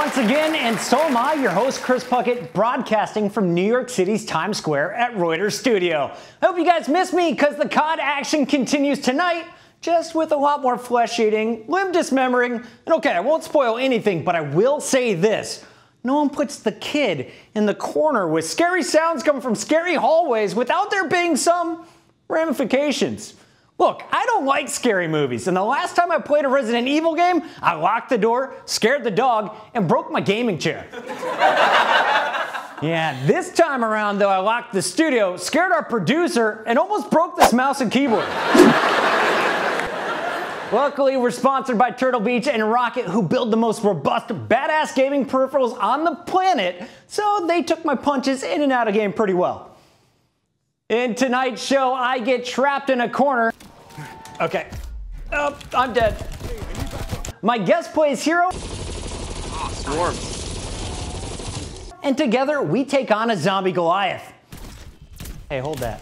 once again, and so am I, your host, Chris Puckett, broadcasting from New York City's Times Square at Reuters Studio. I hope you guys missed me, because the COD action continues tonight, just with a lot more flesh eating, limb dismembering, and okay, I won't spoil anything, but I will say this. No one puts the kid in the corner with scary sounds coming from scary hallways without there being some ramifications. Look, I don't like scary movies, and the last time I played a Resident Evil game, I locked the door, scared the dog, and broke my gaming chair. Yeah, this time around, though, I locked the studio, scared our producer, and almost broke this mouse and keyboard. Luckily, we're sponsored by Turtle Beach and Rocket, who build the most robust, badass gaming peripherals on the planet, so they took my punches in and out of game pretty well. In tonight's show, I get trapped in a corner. Okay. Oh, I'm dead. My guest plays hero. Swarm. And together, we take on a zombie Goliath. Hey, hold that.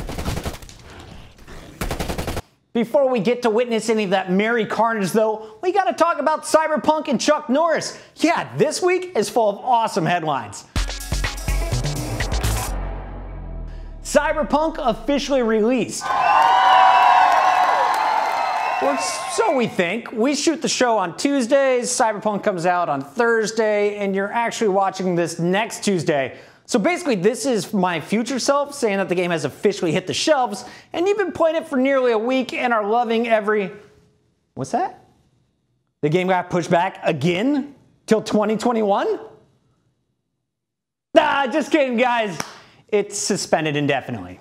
Before we get to witness any of that merry carnage, though, we gotta talk about Cyberpunk and Chuck Norris. Yeah, this week is full of awesome headlines. Cyberpunk officially released. Or so we think. We shoot the show on Tuesdays, Cyberpunk comes out on Thursday, and you're actually watching this next Tuesday. So basically, this is my future self saying that the game has officially hit the shelves, and you've been playing it for nearly a week and are loving every... What's that? The game got pushed back again? Till 2021? Nah, just kidding, guys. It's suspended indefinitely.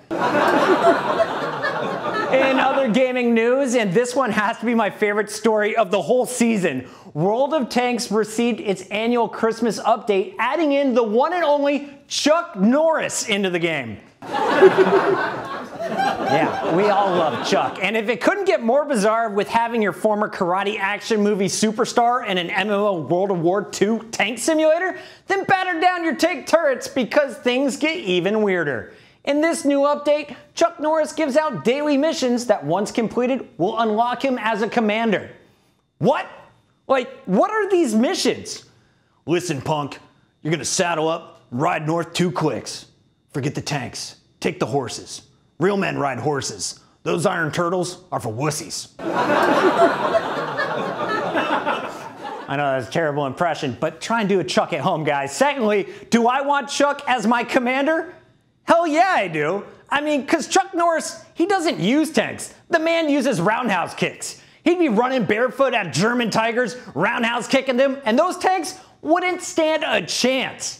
In other gaming news, and this one has to be my favorite story of the whole season, World of Tanks received its annual Christmas update, adding in the one and only Chuck Norris into the game. Yeah, we all love Chuck. And if it couldn't get more bizarre with having your former karate action movie superstar in an MMO World War II tank simulator, then batter down your tank turrets because things get even weirder. In this new update, Chuck Norris gives out daily missions that once completed will unlock him as a commander. What? Like, what are these missions? Listen, punk, you're gonna saddle up and ride north 2 clicks. Forget the tanks. Take the horses. Real men ride horses. Those iron turtles are for wussies. I know that's a terrible impression, but try and do a Chuck at home, guys. Secondly, do I want Chuck as my commander? Hell yeah, I do. I mean, because Chuck Norris, he doesn't use tanks. The man uses roundhouse kicks. He'd be running barefoot at German tigers, roundhouse kicking them, and those tanks wouldn't stand a chance.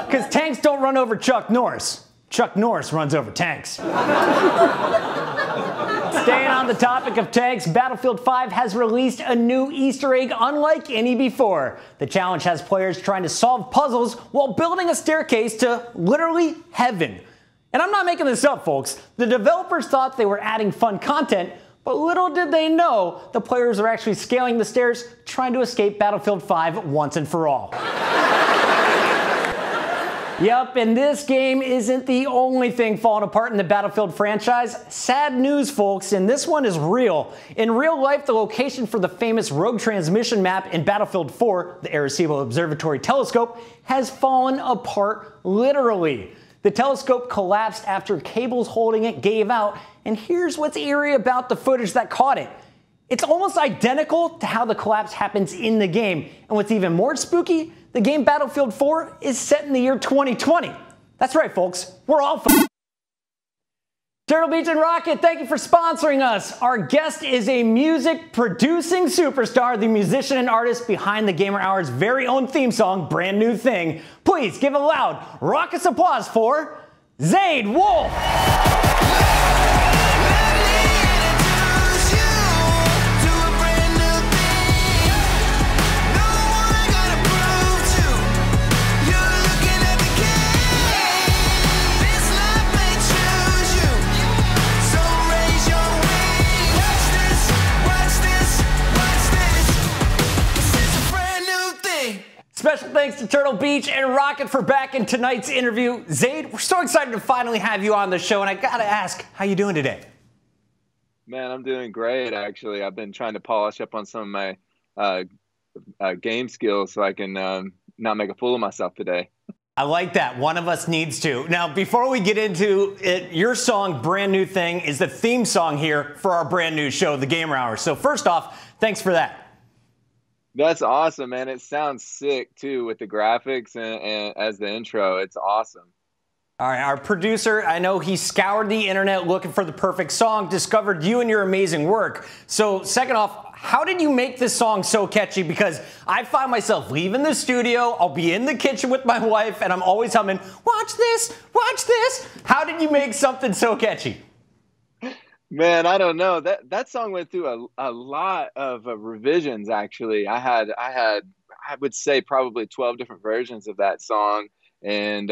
Because tanks don't run over Chuck Norris. Chuck Norris runs over tanks. Staying on the topic of tanks, Battlefield 5 has released a new Easter egg unlike any before. The challenge has players trying to solve puzzles while building a staircase to literally heaven. And I'm not making this up, folks. The developers thought they were adding fun content, but little did they know the players are actually scaling the stairs, trying to escape Battlefield 5 once and for all. Yep, and this game isn't the only thing falling apart in the Battlefield franchise. Sad news, folks, and this one is real. In real life, the location for the famous Rogue Transmission map in Battlefield 4, the Arecibo Observatory Telescope, has fallen apart literally. The telescope collapsed after cables holding it gave out, and here's what's eerie about the footage that caught it. It's almost identical to how the collapse happens in the game, and what's even more spooky, the game Battlefield 4 is set in the year 2020. That's right, folks. We're all Turtle Beach and Rocket, thank you for sponsoring us. Our guest is a music-producing superstar, the musician and artist behind the Gamer Hour's very own theme song, Brand New Thing. Please give a loud, raucous applause for Zayd Wolf. Special thanks to Turtle Beach and Rocket for backing tonight's interview. Zayd, we're so excited to finally have you on the show, and I gotta ask, how you doing today? Man, I'm doing great, actually. I've been trying to polish up on some of my game skills so I can not make a fool of myself today. I like that. One of us needs to. Now, before we get into it, your song, Brand New Thing, is the theme song here for our brand new show, The Gamer Hour. So first off, thanks for that. That's awesome, man. It sounds sick, too, with the graphics and as the intro. It's awesome. All right, our producer, I know he scoured the internet looking for the perfect song, discovered you and your amazing work. So second off, how did you make this song so catchy? Because I find myself leaving the studio, I'll be in the kitchen with my wife, and I'm always humming, watch this, watch this. How did you make something so catchy? Man, I don't know. That song went through a lot of revisions, actually. I would say probably 12 different versions of that song. And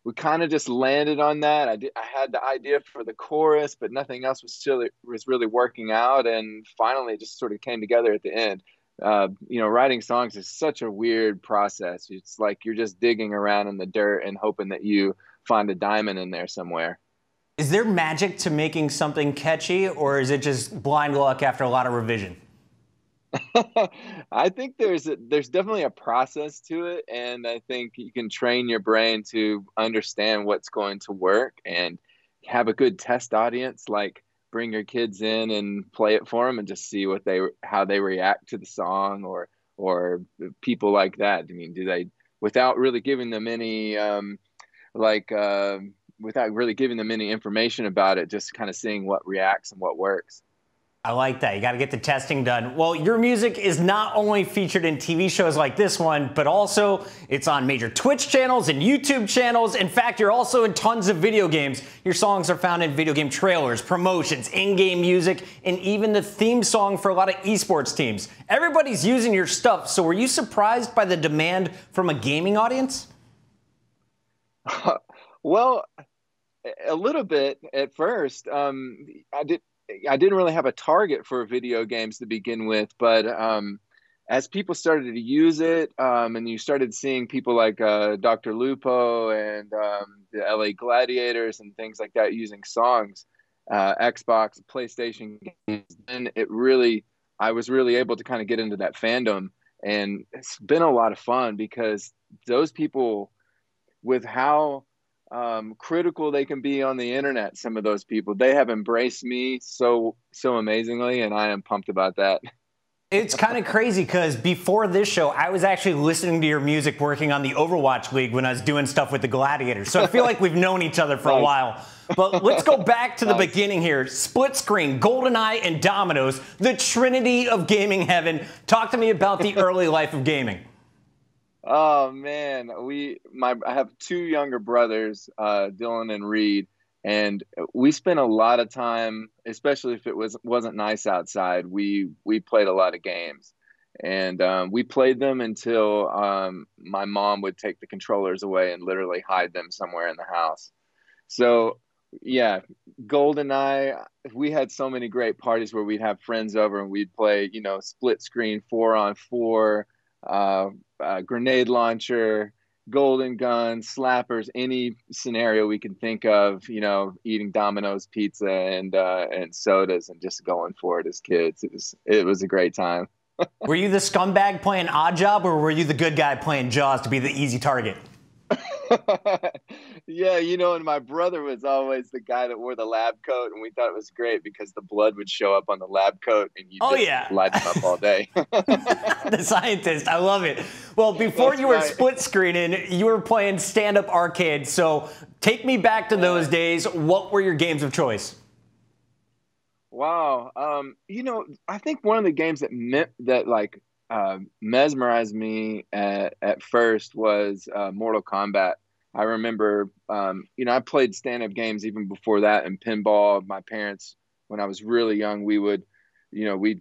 we kind of just landed on that. I had the idea for the chorus, but nothing else was really working out. And finally, it just sort of came together at the end. Writing songs is such a weird process. It's like you're just digging around in the dirt and hoping that you find a diamond in there somewhere. Is there magic to making something catchy, or is it just blind luck after a lot of revision? I think there's definitely a process to it, and I think you can train your brain to understand what's going to work and have a good test audience. Like bring your kids in and play it for them, and just see how they react to the song, or people like that. I mean, do they, without really giving them any without really giving them any information about it, just kind of seeing what reacts and what works. I like that. You got to get the testing done. Well, your music is not only featured in TV shows like this one, but also it's on major Twitch channels and YouTube channels. In fact, you're also in tons of video games. Your songs are found in video game trailers, promotions, in-game music, and even the theme song for a lot of esports teams. Everybody's using your stuff, so were you surprised by the demand from a gaming audience? Well, a little bit at first. I didn't really have a target for video games to begin with, but as people started to use it, and you started seeing people like Dr. Lupo and the LA Gladiators and things like that using songs, Xbox, PlayStation games, then I was really able to kind of get into that fandom, and it's been a lot of fun because those people, with how critical they can be on the internet, some of those people, they have embraced me so amazingly, and I am pumped about that. It's kind of crazy because before this show, I was actually listening to your music working on the Overwatch League when I was doing stuff with the Gladiators. So I feel like we've known each other for a while. But let's go back to the beginning here. Split screen, GoldenEye, and Dominoes, the trinity of gaming heaven. Talk to me about the early life of gaming. Oh man, I have two younger brothers, Dylan and Reed, and we spent a lot of time, especially if it wasn't nice outside. We played a lot of games, and we played them until my mom would take the controllers away and literally hide them somewhere in the house. So yeah, GoldenEye. We had so many great parties where we'd have friends over and we'd play, split screen 4-on-4. Grenade launcher, golden gun, slappers, any scenario we can think of, eating Domino's pizza and sodas and just going for it as kids. It was a great time. Were you the scumbag playing Oddjob, or were you the good guy playing Jaws to be the easy target? Yeah, and my brother was always the guy that wore the lab coat, and we thought it was great because the blood would show up on the lab coat and you light them up all day. The scientist, I love it. Well, before you were split screening, you were playing stand-up arcade. So take me back to those days. What were your games of choice? Wow. I think one of the games that mesmerized me at first was Mortal Kombat. I remember, I played stand-up games even before that, and pinball. My parents, when I was really young, we'd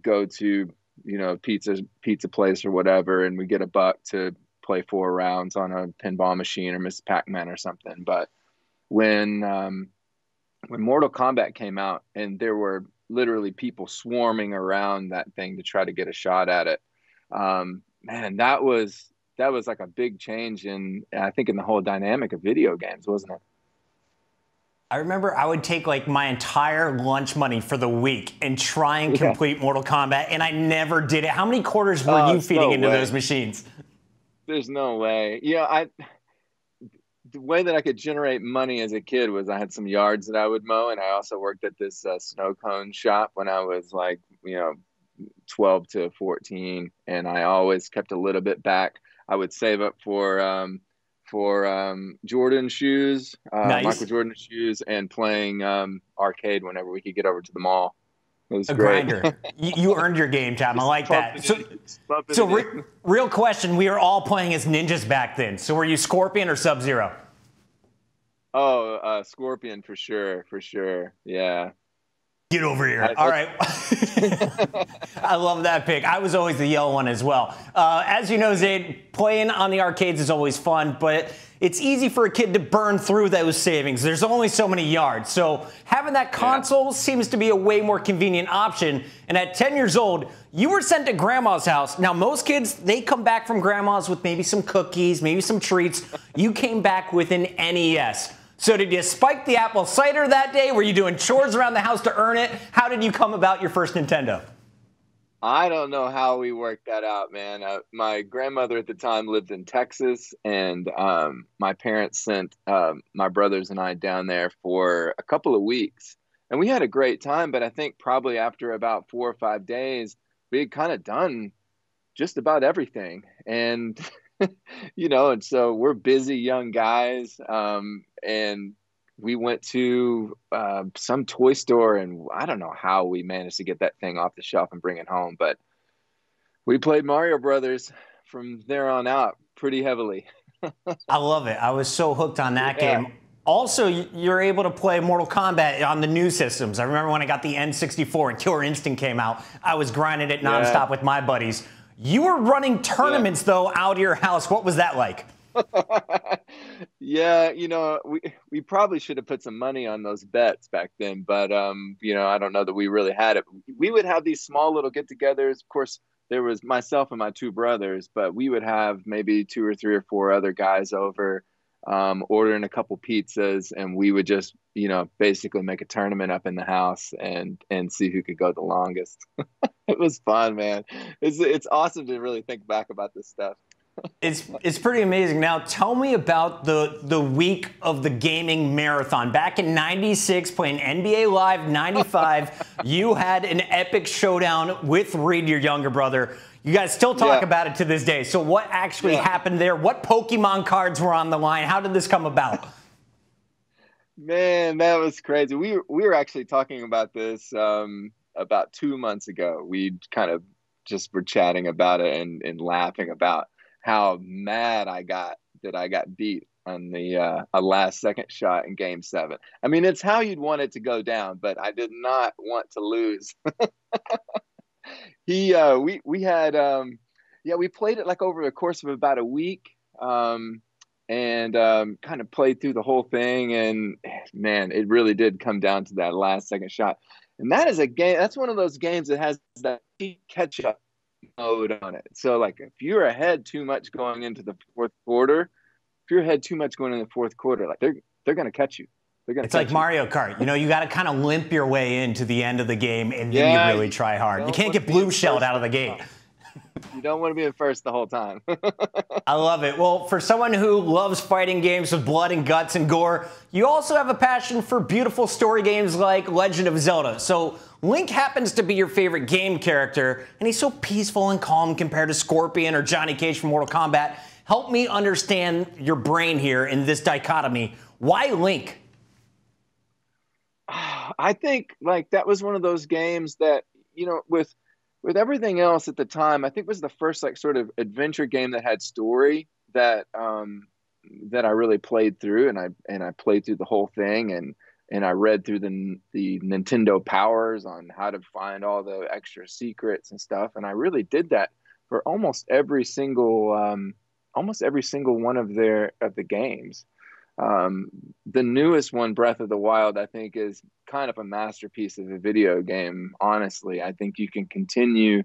go to, pizza place or whatever, and we get $1 to play 4 rounds on a pinball machine or Miss Pac-Man or something. But when Mortal Kombat came out, and there were literally people swarming around that thing to try to get a shot at it, man, that was like a big change I think in the whole dynamic of video games, wasn't it? I remember I would take like my entire lunch money for the week and try and complete Mortal Kombat, and I never did it. How many quarters were you feeding into those machines? There's no way. The way that I could generate money as a kid was I had some yards that I would mow, and I also worked at this snow cone shop when I was like, 12 to 14, and I always kept a little bit back. I would save up for Jordan shoes, Nice. Michael Jordan shoes, and playing arcade whenever we could get over to the mall. It was a great. grinder. You earned your game time. I like that. Real question. We were all playing as ninjas back then. So were you Scorpion or Sub-Zero? Oh, Scorpion for sure. For sure. Yeah. Get over here. All right. I love that pick. I was always the yellow one as well. As you know, Zayd, playing on the arcades is always fun, but it's easy for a kid to burn through those savings. There's only so many yards. So having that console seems to be a way more convenient option. And at 10 years old, you were sent to grandma's house. Now, most kids, they come back from grandma's with maybe some cookies, maybe some treats. You came back with an NES. So did you spike the apple cider that day? Were you doing chores around the house to earn it? How did you come about your first Nintendo? I don't know how we worked that out, man. My grandmother at the time lived in Texas, and my parents sent my brothers and I down there for a couple of weeks. And we had a great time, but I think probably after about 4 or 5 days, we had kind of done just about everything. And and so we're busy young guys, and we went to some toy store, and I don't know how we managed to get that thing off the shelf and bring it home, but we played Mario Brothers from there on out pretty heavily. I love it. I was so hooked on that game. Also, you're able to play Mortal Kombat on the new systems. I remember when I got the N64 and Killer Instinct came out, I was grinding it nonstop with my buddies. You were running tournaments, though, out of your house. What was that like? Yeah, we probably should have put some money on those bets back then, but I don't know that we really had it. We would have these small little get-togethers. Of course, there was myself and my 2 brothers, but we would have maybe 2 or 3 or 4 other guys over, ordering a couple pizzas, and we would just, basically make a tournament up in the house and see who could go the longest. It was fun, man. It's awesome to really think back about this stuff. It's pretty amazing. Now, tell me about the week of the gaming marathon. Back in '96, playing NBA Live '95, you had an epic showdown with Reed, your younger brother. You guys still talk about it to this day. So what actually happened there? What Pokemon cards were on the line? How did this come about? Man, that was crazy. We were actually talking about this about 2 months ago. We kind of just were chatting about it and laughing about how mad I got that I got beat on the a last second shot in Game 7. I mean, it's how you'd want it to go down, but I did not want to lose. We played it like over the course of about a week, and kind of played through the whole thing. And man, it really did come down to that last second shot. And that is a game. That's one of those games that has that catch up mode on it. So like if you're ahead too much going into the fourth quarter, like they're going to catch you. It's like Mario Kart. You got to kind of limp your way into the end of the game, and then you really try hard. You can't get blue shelled out of the gate. You don't want to be in first the whole time. I love it. Well, for someone who loves fighting games with blood and guts and gore, you also have a passion for beautiful story games like Legend of Zelda. So Link happens to be your favorite game character, and he's so peaceful and calm compared to Scorpion or Johnny Cage from Mortal Kombat. Help me understand your brain here in this dichotomy. Why Link? I think like that was one of those games that, with everything else at the time, I think was the first like sort of adventure game that had story that I really played through, and I played through the whole thing, and I read through the Nintendo powers on how to find all the extra secrets and stuff, and I really did that for almost every single one of the games. The newest one, Breath of the Wild, I think is kind of a masterpiece of a video game. Honestly, I think you can continue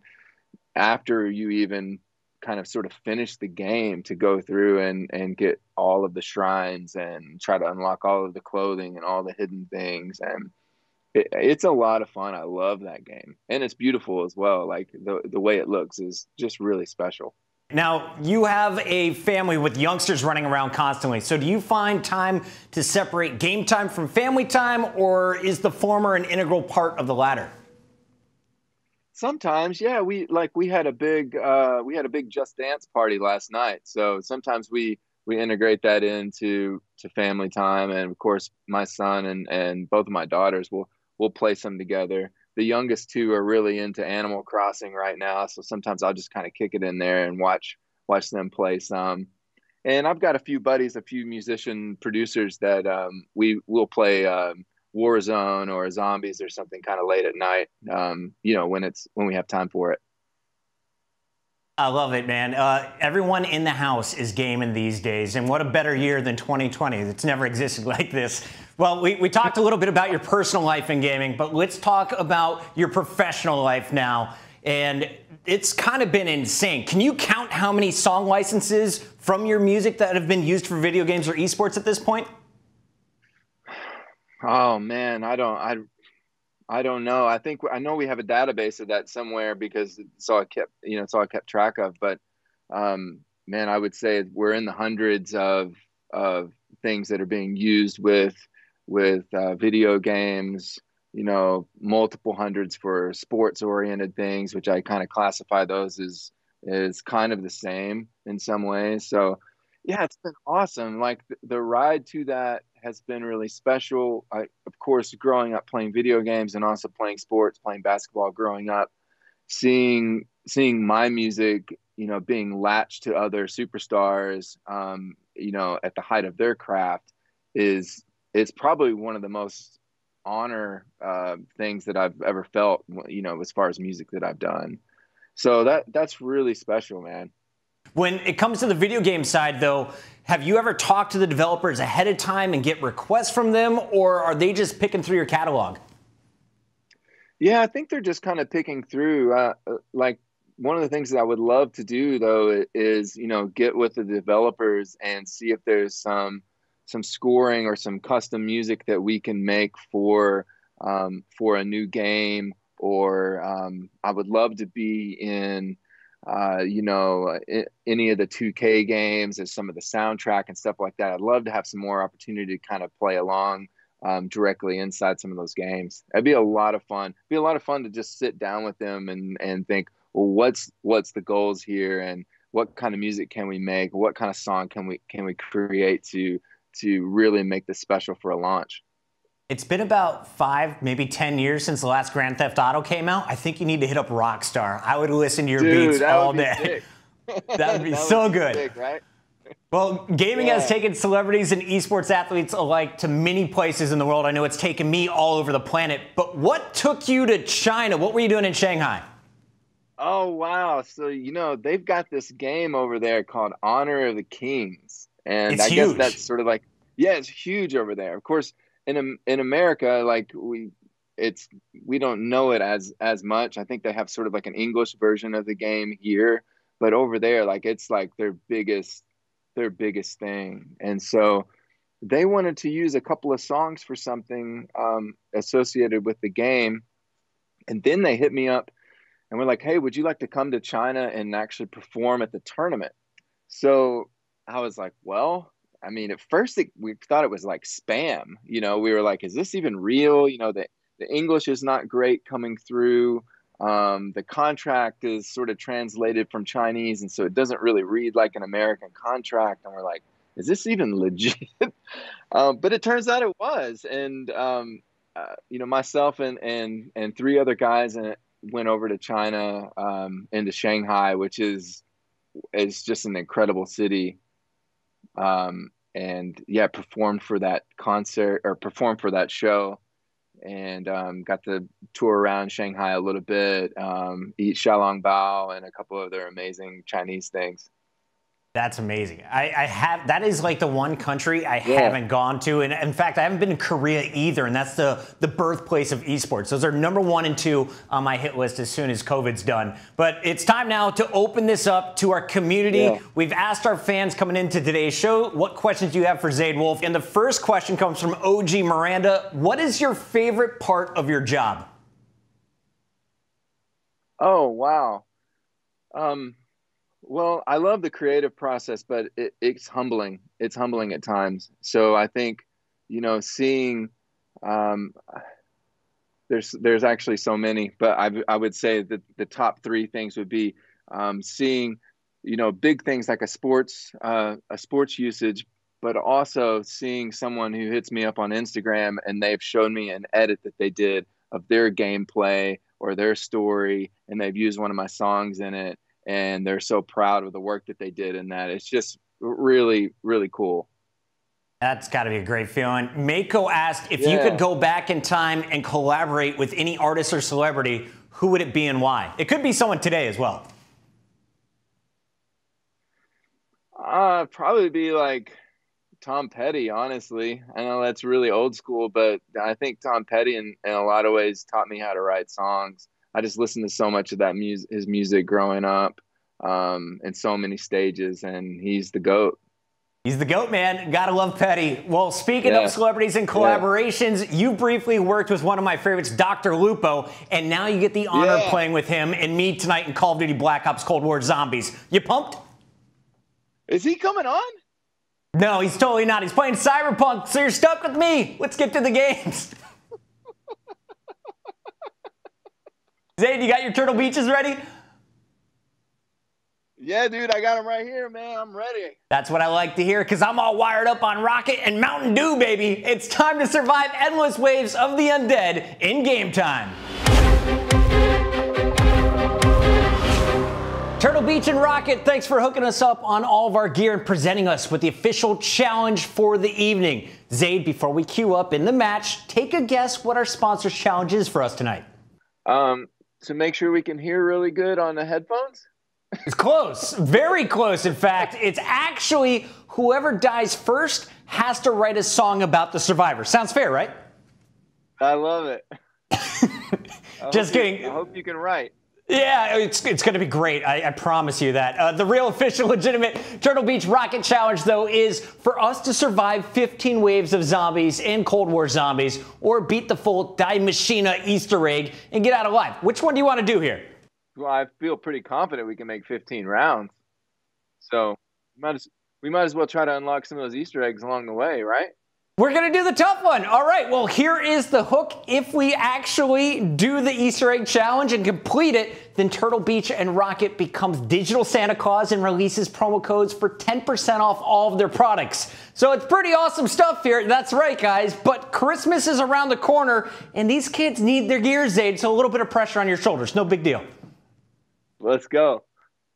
after you even kind of sort of finish the game to go through and get all of the shrines and try to unlock all of the clothing and all the hidden things. And it's a lot of fun. I love that game, and it's beautiful as well. Like the way it looks is just really special. Now, you have a family with youngsters running around constantly. So do you find time to separate game time from family time, or is the former an integral part of the latter? Sometimes, yeah, we had a big Just Dance party last night. So sometimes we integrate that into family time, and of course my son and both of my daughters will play some together. The youngest two are really into Animal Crossing right now, so sometimes I'll just kind of kick it in there and watch them play some. And I've got a few buddies, a few musician producers that we will play Warzone or Zombies or something kind of late at night. When we have time for it. I love it, man. Everyone in the house is gaming these days, and what a better year than 2020. It's never existed like this. Well, we talked a little bit about your personal life in gaming, but let's talk about your professional life now. And it's kind of been insane. Can you count how many song licenses from your music that have been used for video games or esports at this point? Oh man, I don't know. I know we have a database of that somewhere because it's all I kept track of. But man, I would say we're in the hundreds of things that are being used with video games. Multiple hundreds for sports oriented things, which I kind of classify those as kind of the same in some ways. So yeah, it's been awesome. Like the ride to that has been really special. Of course, growing up playing video games and also playing sports, playing basketball growing up, seeing my music, being latched to other superstars, at the height of their craft it's probably one of the most honor things that I've ever felt, as far as music that I've done. So that's really special, man. When it comes to the video game side, though, have you ever talked to the developers ahead of time and get requests from them, or are they just picking through your catalog? Yeah, I think they're just kind of picking through. Like one of the things that I would love to do, though, is get with the developers and see if there's some scoring or some custom music that we can make for a new game. Or I would love to be in any of the 2K games as some of the soundtrack and stuff like that. I'd love to have some more opportunity to kind of play along directly inside some of those games. It'd be a lot of fun. It'd be a lot of fun to just sit down with them and think, well, what's the goals here, and what kind of music can we make? What kind of song can we create to really make this special for a launch? It's been about 5, maybe 10 years since the last Grand Theft Auto came out. I think you need to hit up Rockstar. I would listen to your beats all day. That would be so good. Sick, right? Well, gaming has taken celebrities and esports athletes alike to many places in the world. I know it's taken me all over the planet. But what took you to China? What were you doing in Shanghai? Oh, wow. So, they've got this game over there called Honor of the Kings. And it's I huge. guess that's sort of like, yeah, it's huge over there. Of course, in America, like we don't know it as much. I think they have sort of like an English version of the game here, but over there, like it's like their biggest thing. And so they wanted to use a couple of songs for something associated with the game, and then they hit me up and we're like, "Hey, would you like to come to China and actually perform at the tournament?" So I was like, "Well." I mean, at first we thought it was like spam. We were like, is this even real? The English is not great coming through. The contract is sort of translated from Chinese, and so it doesn't really read like an American contract. And we're like, is this even legit? But it turns out it was. And, myself and 3 other guys went over to China, into Shanghai, which is just an incredible city. And yeah, performed for that concert or performed for that show, and got to tour around Shanghai a little bit, eat xiaolongbao and a couple of other amazing Chinese things. That's amazing. That is like the one country I haven't gone to. And in fact, I haven't been to Korea either. And that's the birthplace of esports. Those are number 1 and 2 on my hit list as soon as COVID's done. But it's time now to open this up to our community. Yeah. We've asked our fans coming into today's show, what questions do you have for Zayd Wolf? And the first question comes from OG Miranda. What is your favorite part of your job? Oh, wow. Well, I love the creative process, but it's humbling. It's humbling at times. So I think, seeing, there's actually so many, but I would say that the top 3 things would be seeing, big things like a sports usage, but also seeing someone who hits me up on Instagram and they've shown me an edit that they did of their gameplay or their story, and they've used one of my songs in it. And they're so proud of the work that they did in that. It's just really, really cool. That's got to be a great feeling. Mako asked if you could go back in time and collaborate with any artist or celebrity, who would it be and why? It could be someone today as well. Probably be like Tom Petty, honestly. I know that's really old school, but I think Tom Petty in a lot of ways taught me how to write songs. I just listened to so much of his music growing up, in so many stages, and he's the GOAT. He's the GOAT, man. Gotta love Petty. Well, speaking of celebrities and collaborations, you briefly worked with one of my favorites, Dr. Lupo, and now you get the honor of playing with him and me tonight in Call of Duty Black Ops Cold War Zombies. You pumped? Is he coming on? No, he's totally not. He's playing Cyberpunk, so you're stuck with me. Let's get to the games. Zayd, you got your Turtle Beaches ready? Yeah, dude, I got them right here, man. I'm ready. That's what I like to hear, because I'm all wired up on Rocket and Mountain Dew, baby. It's time to survive endless waves of the undead in game time. Turtle Beach and Rocket, thanks for hooking us up on all of our gear and presenting us with the official challenge for the evening. Zayd, before we queue up in the match, take a guess what our sponsor's challenge is for us tonight. To make sure we can hear really good on the headphones? It's close. Very close, in fact. It's actually whoever dies first has to write a song about the survivor. Sounds fair, right? I love it. Just kidding. I hope you can write. Yeah, it's going to be great. I promise you that. The real official legitimate Turtle Beach Rocket Challenge, though, is for us to survive 15 waves of zombies in Cold War Zombies or beat the full Die Machina Easter egg and get out alive. Which one do you want to do here? Well, I feel pretty confident we can make 15 rounds. So we might as well try to unlock some of those Easter eggs along the way, right? We're going to do the tough one. All right, well, here is the hook. If we actually do the Easter egg challenge and complete it, then Turtle Beach and Rocket becomes digital Santa Claus and releases promo codes for 10% off all of their products. So it's pretty awesome stuff here. That's right, guys. But Christmas is around the corner, and these kids need their gear, Zayd, so a little bit of pressure on your shoulders. No big deal. Let's go.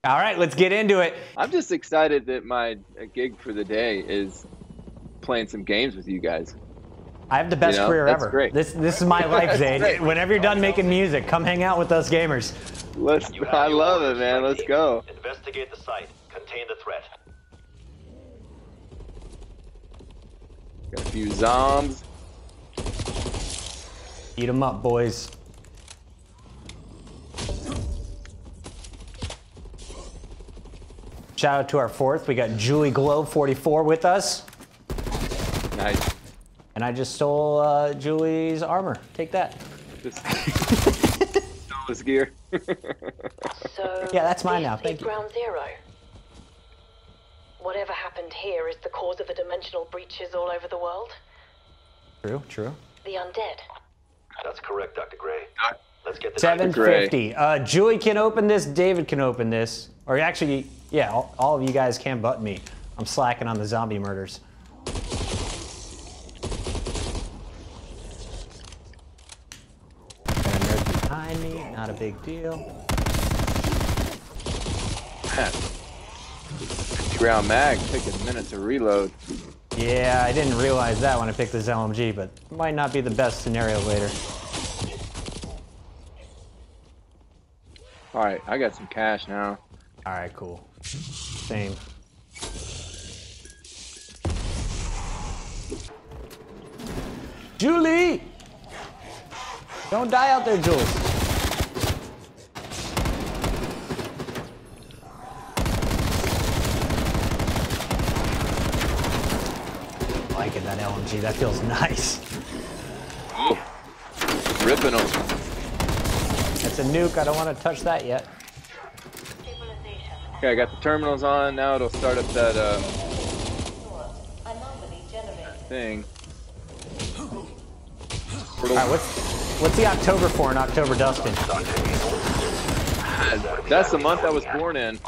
All right, let's get into it. I'm just excited that my gig for the day is playing some games with you guys. I have the best career ever. Great. This is my life, Zayd. Whenever you're done making music, come hang out with us gamers. I love it, man. Let's go. Investigate the site. Contain the threat. Got a few zombs. Eat them up, boys. Shout out to our fourth. We got Julie Glow 44 with us. Nice. And I just stole Julie's armor. Take that. This gear. So yeah, that's mine now. Thank you. Ground Zero. Whatever happened here is the cause of the dimensional breaches all over the world. True, true. The undead. That's correct, Dr. Gray. Let's get the 750. Julie can open this. David can open this. Or actually, yeah, all of you guys can but me. I'm slacking on the zombie murders. Got a nerd behind me. Not a big deal. Man. 50-round mag. Take a minute to reload. Yeah, I didn't realize that when I picked this LMG, but it might not be the best scenario later. All right, I got some cash now. All right, cool. Same. Julie! Don't die out there, Jules. I like it, that LMG. That feels nice. Ripping them. It's a nuke. I don't want to touch that yet. Okay, I got the terminals on. Now it'll start up that thing. All right, what's the October for in October, Dustin? That's the month I was born in.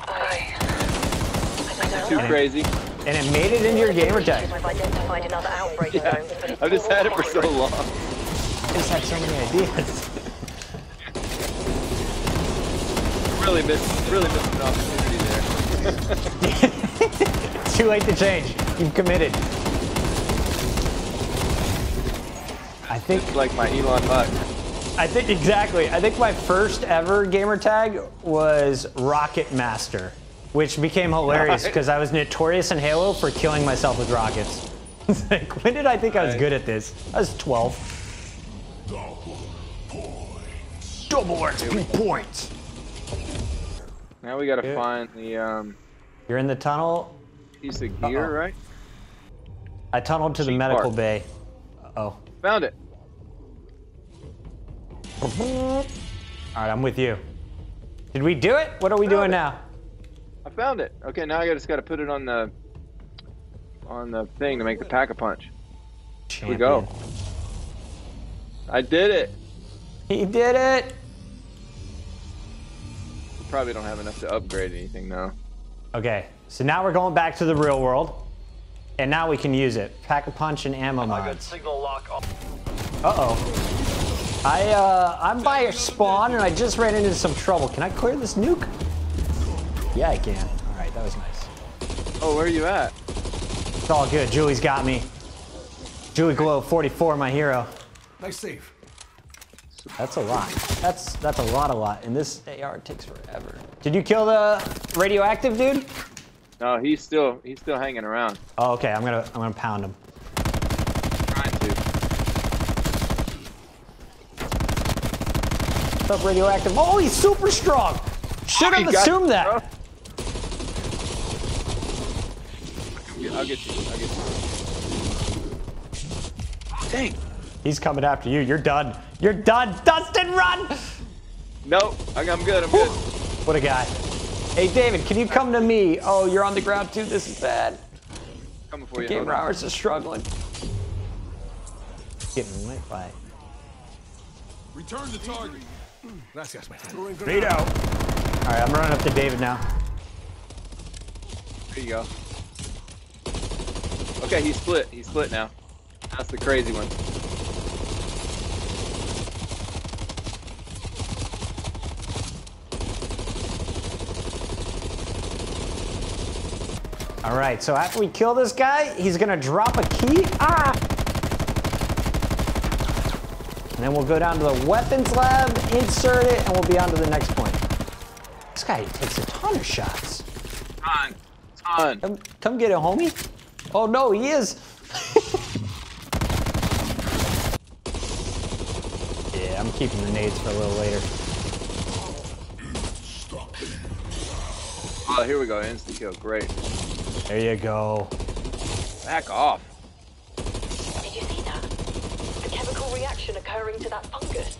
Too crazy. And it made it into your gamer tag. I've identified another outbreak Yeah, zone, but it's I've just had it for so long. I just had so many ideas. Really missed an opportunity there. It's too late to change. You've committed. I think It's like my Elon Musk. I think exactly. I think my first ever gamer tag was Rocket Master, which became hilarious because I was notorious in Halo for killing myself with rockets. It's like, when did I think I was good at this? I was 12. Double XP points. Now we gotta find the You're in the tunnel. piece of gear, right? I tunneled to the Cheap medical part. bay. Uh-oh. Found it. All right, I'm with you. Did we do it? What are we doing now? I found it. Okay, now I just gotta put it on the thing to make the pack-a-punch. Here we go. I did it. He did it. We probably don't have enough to upgrade anything now. Okay, so now we're going back to the real world, and now we can use it. Pack-a-punch and ammo mods. Signal lock off. Uh-oh. I'm by a spawn, and I just ran into some trouble. Can I clear this nuke? Yeah, I can. All right, that was nice. Oh, where are you at? It's all good. Julie's got me. Julie Glow 44, my hero. Nice save. That's a lot. That's a lot. And this AR takes forever. Did you kill the radioactive dude? No, he's still hanging around. Oh, okay. I'm gonna pound him. Trying to. What's up, radioactive? Oh, he's super strong. Should have assumed that. I'll get you. Dang. He's coming after you. You're done. You're done. Dustin, run! Nope. I'm good. I'm good. What a guy. Hey, David, can you come to me? Oh, you're on the ground too. This is bad. Coming for you. Gamer Hold on. hours is struggling. Getting lit by it. Return the target. Gracias, my friend. Beat out. All right, I'm running up to David now. There you go. Okay, he's split. He's split now. That's the crazy one. All right, so after we kill this guy, he's gonna drop a key. Ah! And then we'll go down to the weapons lab, insert it, and we'll be on to the next point. This guy takes a ton of shots. Ton. Come get it, homie. Oh no, he is. Yeah, I'm keeping the nades for a little later. Oh, here we go. Insta kill. Great. There you go. Back off. Did you see that? A chemical reaction occurring to that fungus.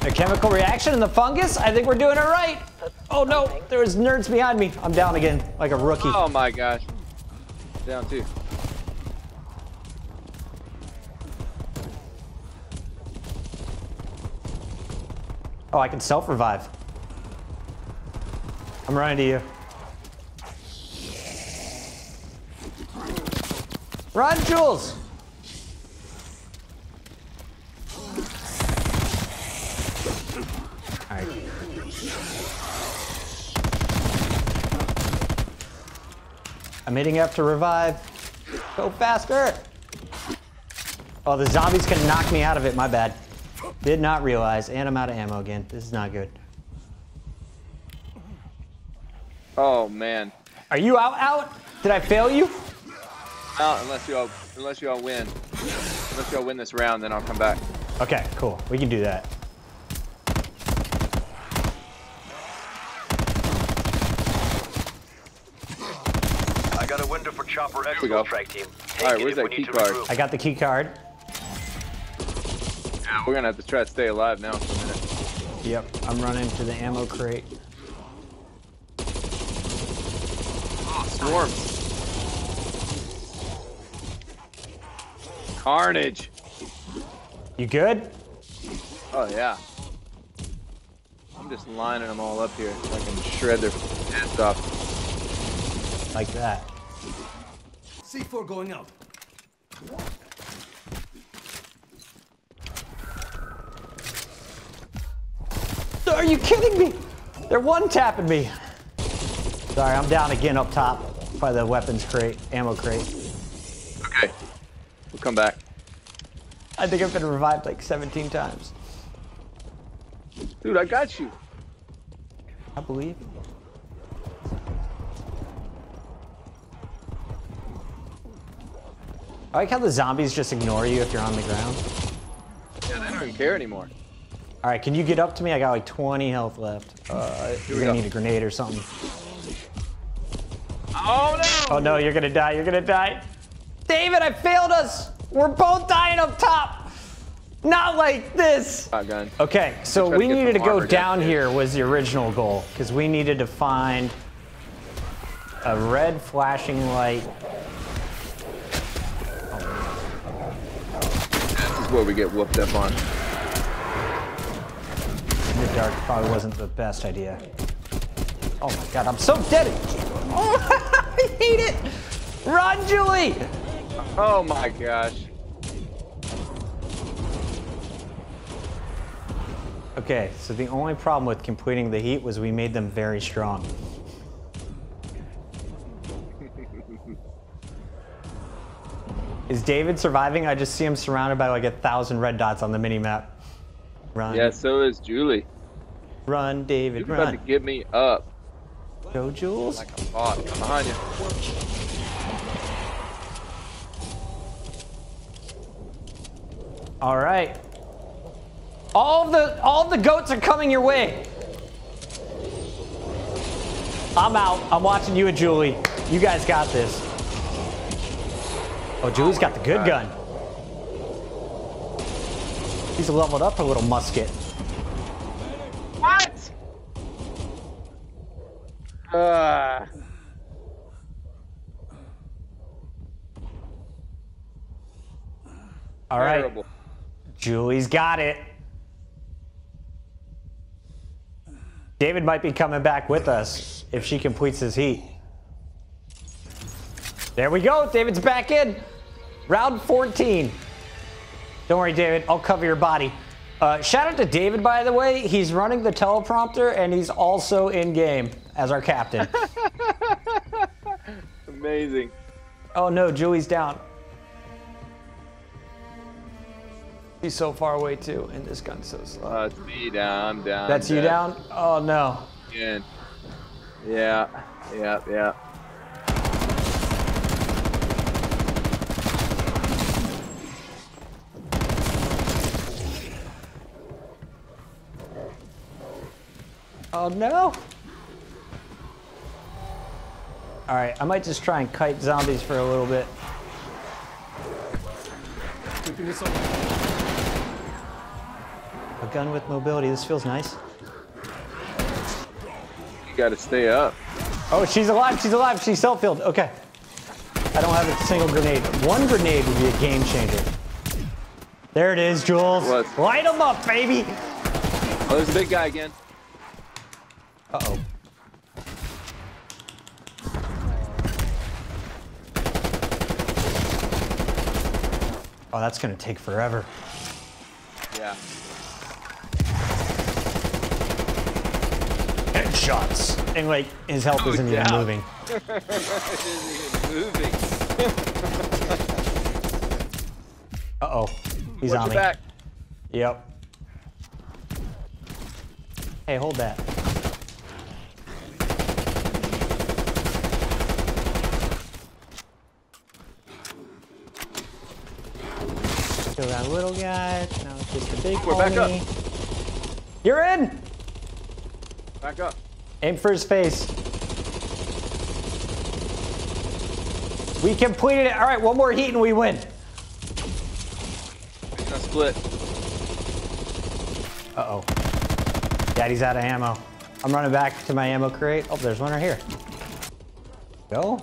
A chemical reaction in the fungus? I think we're doing it right. Oh no, there was nerds behind me. I'm down again, like a rookie. Oh my gosh. Down too. Oh, I can self-revive. I'm running to you. Run, Jules! All right. I'm hitting F to revive. Go faster! Oh, the zombies can knock me out of it, my bad. Did not realize, and I'm out of ammo again. This is not good. Oh man. Are you out? Did I fail you? Out unless you all win. Unless y'all win this round, then I'll come back. Okay, cool. We can do that. I got a window for Chopper X we go. track team. All right, where's that key card? I got the key card. We're gonna have to try to stay alive now for a minute. Yep, I'm running to the ammo crate. Swarms. Carnage. You good? Oh yeah. I'm just lining them all up here so I can shred their ass off. Like that. C4 going out. Are you kidding me? They're one-tapping me. Sorry, I'm down again up top by the weapons crate, ammo crate. Okay. We'll come back. I think I've been revived like 17 times. Dude, I got you. I believe. I like how the zombies just ignore you if you're on the ground. Yeah, they don't even care anymore. All right, can you get up to me? I got like 20 health left. You're gonna need a grenade or something. Oh no! Oh no, you're gonna die, you're gonna die. David, I failed us! We're both dying up top! Not like this! Shotgun. Okay, so Try to we get needed to some go armor down down here was the original goal, because we needed to find a red flashing light. This is where we get whooped up on. In the dark probably wasn't the best idea. Oh my god, I'm so dead! Oh, I hate it! Run, Julie! Oh my gosh. Okay, so the only problem with completing the heat was we made them very strong. Is David surviving? I just see him surrounded by like 1,000 red dots on the mini-map. Run. Yeah, so is Julie. Run, David, You're about to run. get me up Go, Jules. like a bot. Behind you. All right. All of the goats are coming your way. I'm out. I'm watching you and Julie. You guys got this. Oh, Julie's got the good gun. He's leveled up her little musket. What? All right. Terrible. Julie's got it. David might be coming back with us if she completes his heat. There we go. David's back in. Round 14. Don't worry, David. I'll cover your body. Shout out to David, by the way. He's running the teleprompter, and he's also in game as our captain. Amazing. Oh no, Julie's down. He's so far away too, and this gun's so slow. It's me down. I'm down. That's you dead. down? Oh no. Again. Yeah. Oh no. All right, I might just try and kite zombies for a little bit. Keeping this on. A gun with mobility, this feels nice. You gotta stay up. Oh, she's alive, she's self-filled, okay. I don't have a single grenade. One grenade would be a game changer. There it is, Jules. What? Light them up, baby. Oh, there's a big guy again. Uh-oh. Oh, that's gonna take forever. Yeah. Headshots. And like, his health isn't even yeah. moving. It isn't even moving. Uh-oh. He's Watch on your me. back. Yep. Hey, hold that. my little guy. Now it's just a big We're back homie. up. You're in. Back up. Aim for his face. We completed it. All right, one more heat and we win. It's gonna split. Uh-oh. Daddy's out of ammo. I'm running back to my ammo crate. Oh, there's one right here. Go.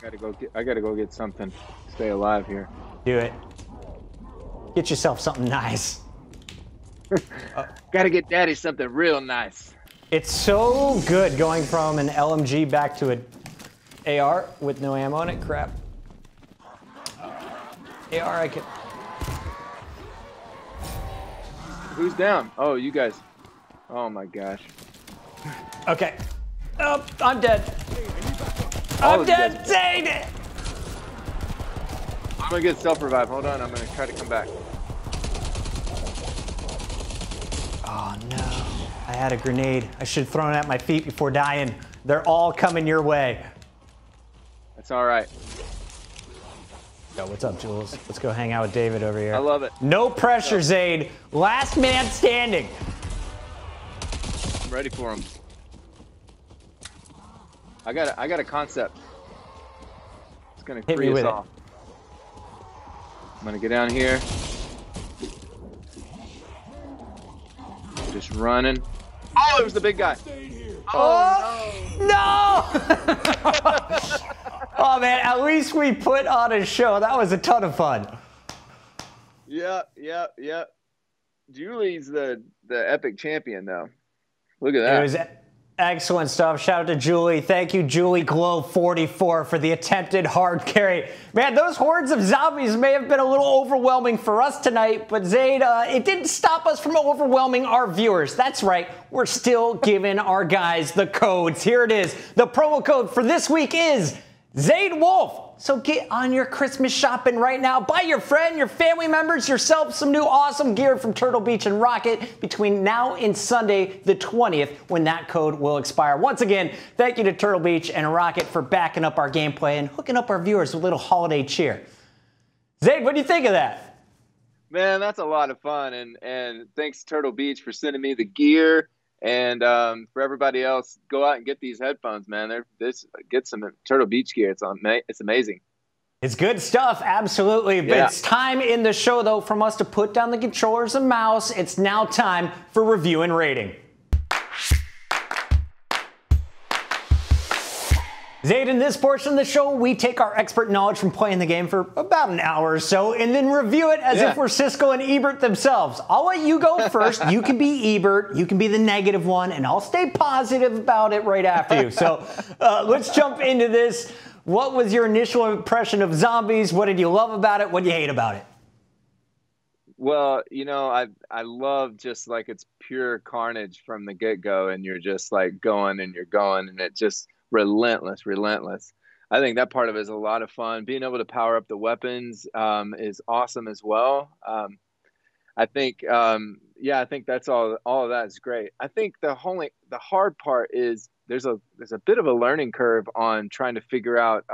I gotta go get something. Stay alive here. Do it. Get yourself something nice. Gotta get Daddy something real nice. It's so good going from an LMG back to an AR with no ammo in it. Crap. AR, I can. Who's down? Oh, you guys. Oh my gosh. Okay. Oh, I'm dead. Oh, I'm dead. Zane! I'm gonna get self-revive. Hold on, I'm gonna try to come back. Oh no. I had a grenade. I should have thrown it at my feet before dying. They're all coming your way. That's all right. Yo, what's up, Jules? Let's go hang out with David over here. I love it. No pressure, Zaid. Last man standing. I'm ready for him. I got a concept. It's gonna Hit me free us with it. off. I'm gonna get down here. Just running. Oh, it was the big guy. Oh, no! Oh, man, at least we put on a show. That was a ton of fun. Yeah. Julie's the epic champion, though. Look at that. It was excellent stuff. Shout out to Julie. Thank you, Julie Glow 44, for the attempted hard carry. Man, those hordes of zombies may have been a little overwhelming for us tonight, but Zaid, it didn't stop us from overwhelming our viewers. That's right. We're still giving our guys the codes. Here it is. The promo code for this week is Zaid Wolf. So get on your Christmas shopping right now. Buy your friend, your family members, yourself some new awesome gear from Turtle Beach and Rocket between now and Sunday the 20th when that code will expire. Once again, thank you to Turtle Beach and Rocket for backing up our gameplay and hooking up our viewers with a little holiday cheer. Zaid, what do you think of that? Man, that's a lot of fun, and thanks Turtle Beach for sending me the gear. And for everybody else, go out and get these headphones, man. Get some Turtle Beach gear. It's amazing. It's good stuff, absolutely. But Yeah. it's time in the show, though, from us to put down the controllers and mouse. It's now time for review and rating. Zaid, in this portion of the show, we take our expert knowledge from playing the game for about an hour or so and then review it as if we're Siskel and Ebert themselves. I'll let you go first. You can be Ebert, you can be the negative one, and I'll stay positive about it right after you. So let's jump into this. What was your initial impression of zombies? What did you love about it? What did you hate about it? Well, I love just like it's pure carnage from the get-go, and you're just like going and you're going, and it just relentless. I think that part of it is a lot of fun. Being able to power up the weapons is awesome as well. I think that's all of that is great. I think the hard part is there's a bit of a learning curve on trying to figure out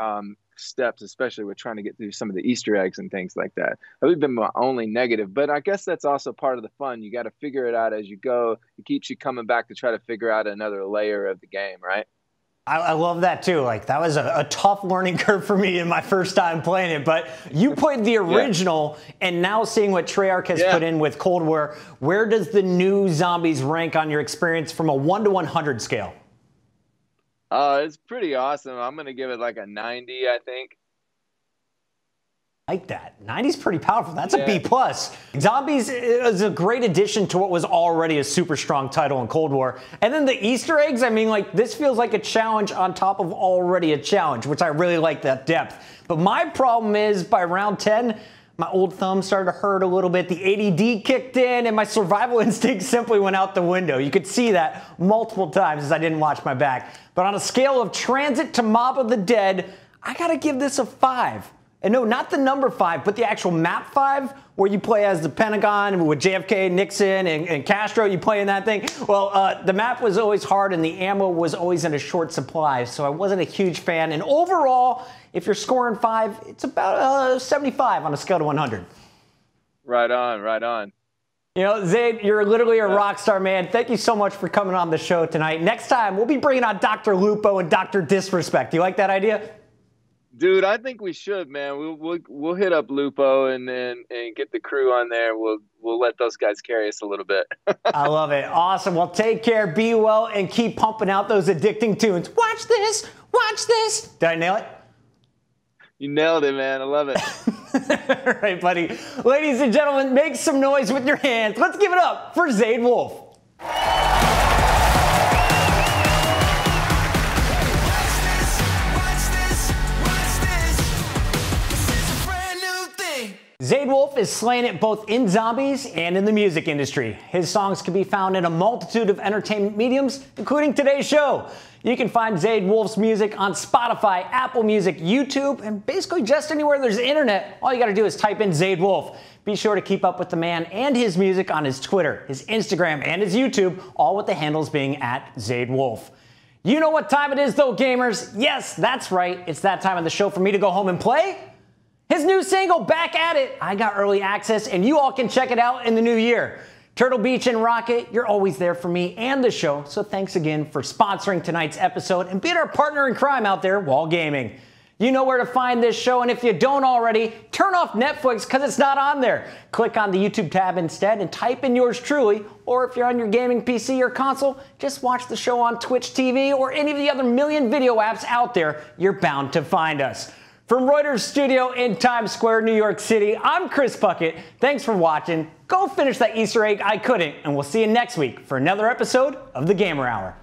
steps, especially with trying to get through some of the Easter eggs and things like that. That would be my only negative, but I guess that's also part of the fun. You got to figure it out as you go. It keeps you coming back to try to figure out another layer of the game, right? I love that too. Like, that was a tough learning curve for me in my first time playing it. But you played the original, and now seeing what Treyarch has put in with Cold War, where does the new zombies rank on your experience from a 1 to 100 scale? It's pretty awesome. I'm gonna give it like a 90, I think. Like that. 90's pretty powerful. That's a B+. Zombies is a great addition to what was already a super strong title in Cold War. And then the Easter eggs, I mean, like, this feels like a challenge on top of already a challenge, which I really like that depth. But my problem is, by round 10, my old thumb started to hurt a little bit. The ADD kicked in, and my survival instinct simply went out the window. You could see that multiple times as I didn't watch my back. But on a scale of Transit to Mob of the Dead, I gotta give this a 5. And no, not the number 5, but the actual map 5, where you play as the Pentagon with JFK, Nixon, and Castro. You play in that thing. Well, the map was always hard, and the ammo was always in a short supply, so I wasn't a huge fan. And overall, if you're scoring 5, it's about 75 on a scale to 100. Right on, right on. You know, Zaid, you're literally a rock star, man. Thank you so much for coming on the show tonight. Next time, we'll be bringing on Dr. Lupo and Dr. Disrespect. You like that idea? Dude, I think we should, man. We'll hit up Lupo and get the crew on there. We'll let those guys carry us a little bit. I love it. Awesome. Well, take care, be well, and keep pumping out those addicting tunes. Watch this. Watch this. Did I nail it? You nailed it, man. I love it. All right, buddy. Ladies and gentlemen, make some noise with your hands. Let's give it up for Zaid Wolf. Zaid Wolf is slaying it both in zombies and in the music industry. His songs can be found in a multitude of entertainment mediums, including today's show. You can find Zaid Wolf's music on Spotify, Apple Music, YouTube, and basically just anywhere there's internet. All you gotta do is type in Zaid Wolf. Be sure to keep up with the man and his music on his Twitter, his Instagram, and his YouTube, all with the handles being at Zaid Wolf. You know what time it is though, gamers? Yes, that's right. It's that time of the show for me to go home and play his new single, Back at It. I got early access, and you all can check it out in the new year. Turtle Beach and Rocket, you're always there for me and the show, so thanks again for sponsoring tonight's episode and being our partner in crime out there while gaming. You know where to find this show, and if you don't already, turn off Netflix because it's not on there. Click on the YouTube tab instead and type in yours truly, or if you're on your gaming PC or console, just watch the show on Twitch TV or any of the other million video apps out there. You're bound to find us. From Reuters Studio in Times Square, New York City, I'm Chris Puckett. Thanks for watching. Go finish that Easter egg I couldn't, and we'll see you next week for another episode of The Gamer Hour.